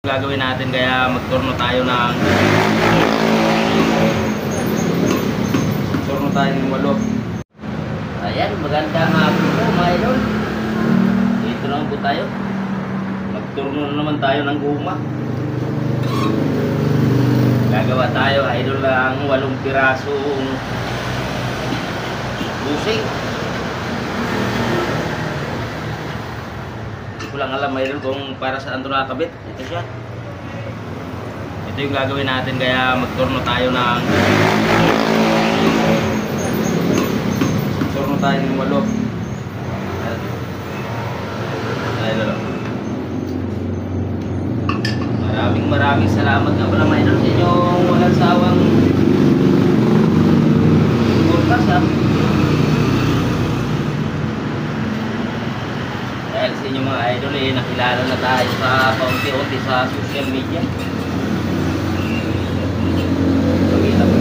Gagawin natin kaya magturno tayo ng walo. Ayan, magandang hapon po mga idol. Dito naman po tayo. Magturno na naman tayo ng guma. Gagawa tayo idol ng 8 pirasong busing. Hindi ko lang alam idol kung para saan ito nakakabit. Ito siya. Ito yung gagawin natin kaya magturno tayo ng 8. Maraming salamat nga pala mga idol sa inyong walang sawang forecast ha. Dahil sa inyong mga idol nakilala na tayo sa paunti-unti sa social media. Pagkita mo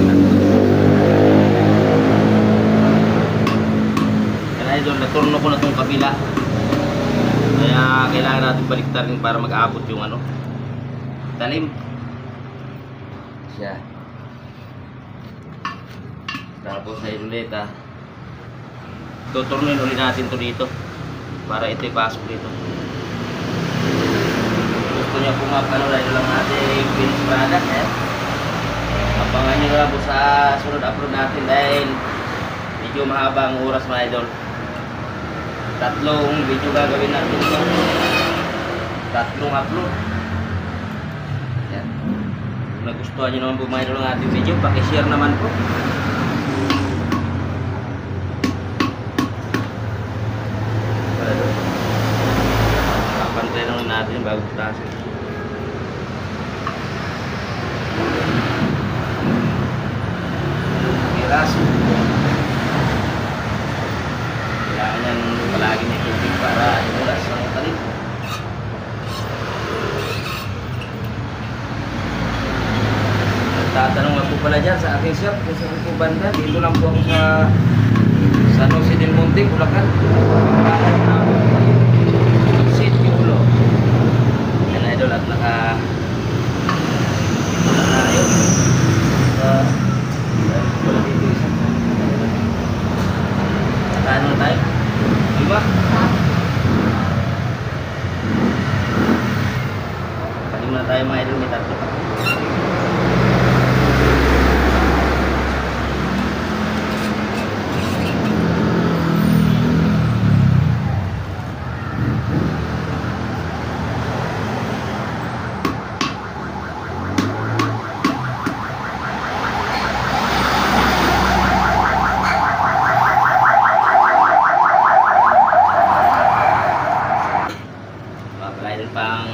na idol, naturno ko na itong kabila kaya kailangan natin baliktarin para mag-aabot yung talim siya. Tapos ay ulit tuturnuin ulit natin to dito para ito ipasok dito. Gusto niya pumapano na lang natin finished product abangan nyo na po sa sunod upload natin dahil medyo mahaba ang oras mga idol. 3 video gagawin natin ito. 3 upload. Yan. Kung nagustuhan nyo naman po mga idol ang ating video, pakishare naman po. Kapantay naman natin bago tasin. Piraso. Kailangan palagi may tubig para imulas ang talim. Tatanong ako pala dyan sa aking shop kung saan po banda. Dito lang po ako sa San Jose del Monte, Bulacan. Sit Yulo. Yan idol at naka tayo ano tayo? Diba? Pwede muna tayo mga idol, may 3 pa. Pang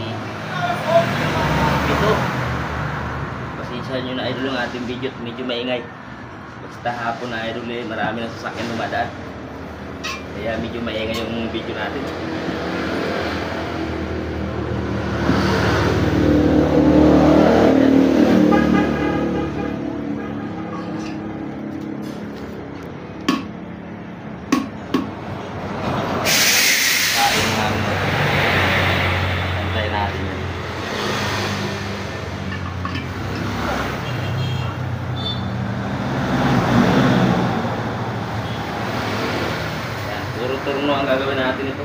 ito pasensya nyo na idol yung ating video medyo maingay basta hapon na idol marami na sasakyan dumadaan kaya medyo maingay yung video natin. Turno ang gagawin natin ito.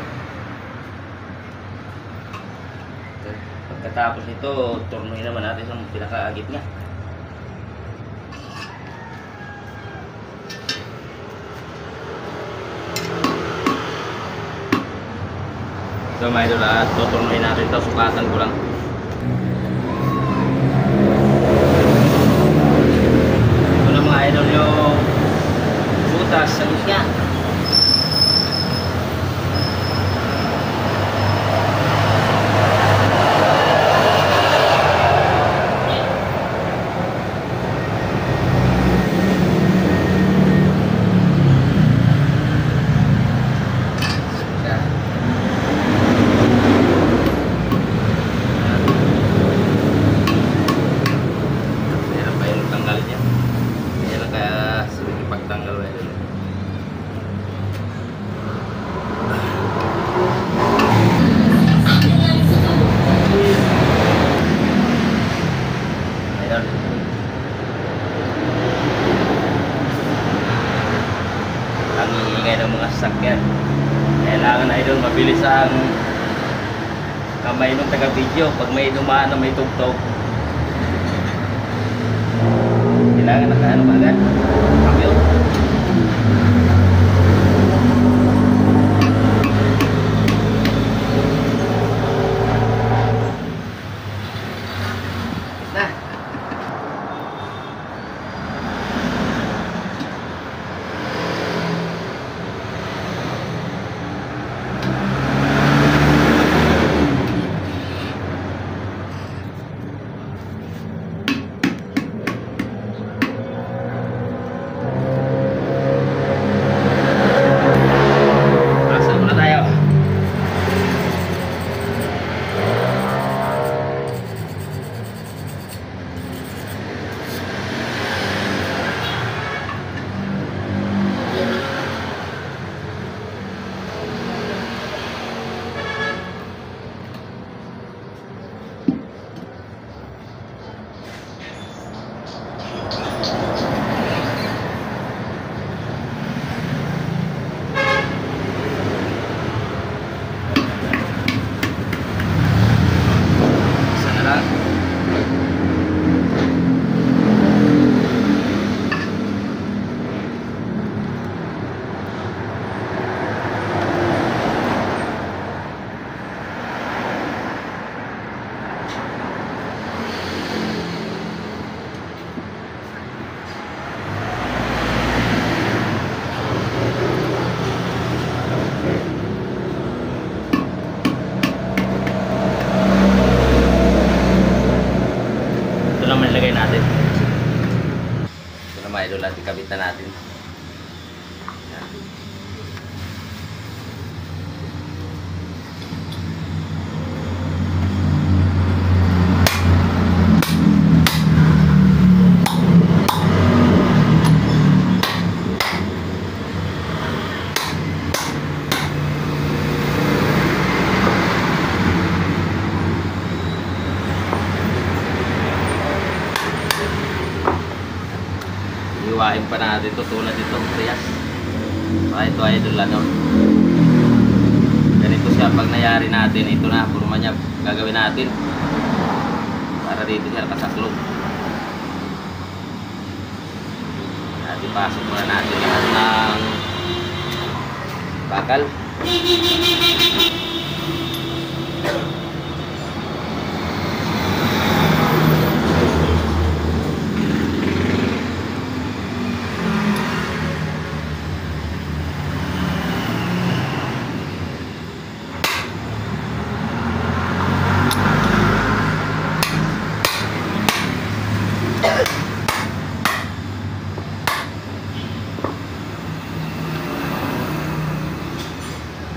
Pagkatapos ito, turnuin naman natin sa pinaka-gitna. So mga idol, tuturnuin natin ito. Sukatan ko lang. Ito na mga idol yung butas sa gitna. sasakyan. Kailangan na idol mabilis ang kamay ng taga-video pag may dumaan na may tugtog. Kailangan nakaano ba agad? Cambio. Na. Asa muna tayo. Isa na lang. Ito naman ilagay natin. Ito naman idol natin, kabit na natin. Yan. Iwain pa natin ito, tulad itong trias. Ito idol ano. Ganito siya pag nayari natin, ito na purma niya gagawin natin. Para dito siya nakasaklog. At ipasok muna natin lahat ng bakal.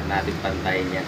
Natin pantayin yan.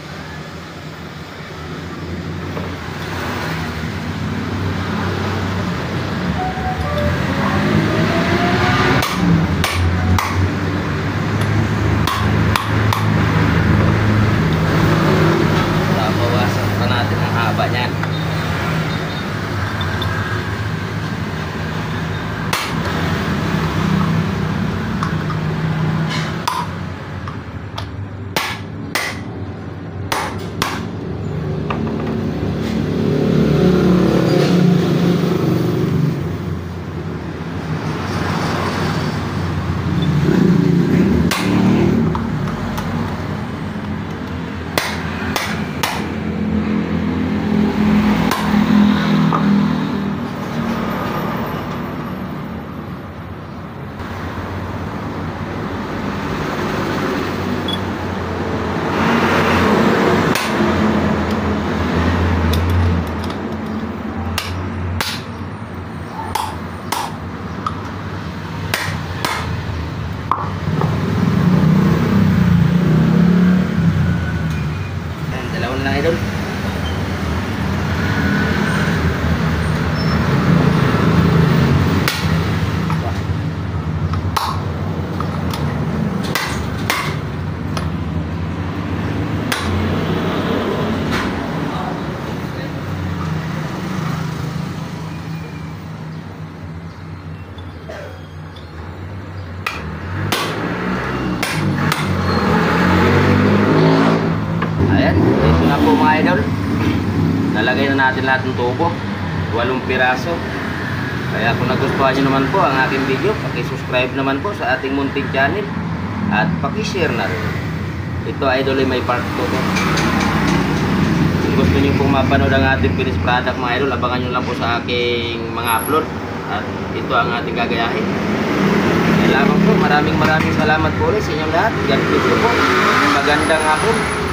mga idol. Nalagay na natin lahat ng tubo. 8 piraso. Kaya kung nagustuhan nyo naman po ang aking video, paki-subscribe naman po sa ating munting channel. At paki-share na rin. Ito idol ay may part 2 to. Kung gusto nyo pong mapanood ang ating finished product mga idol, abangan nyo lang po sa aking mga upload. At ito ang ating gagayahin. Kaya lamang po, maraming salamat po ulit sa inyong lahat. God bless you po. Magandang hapon.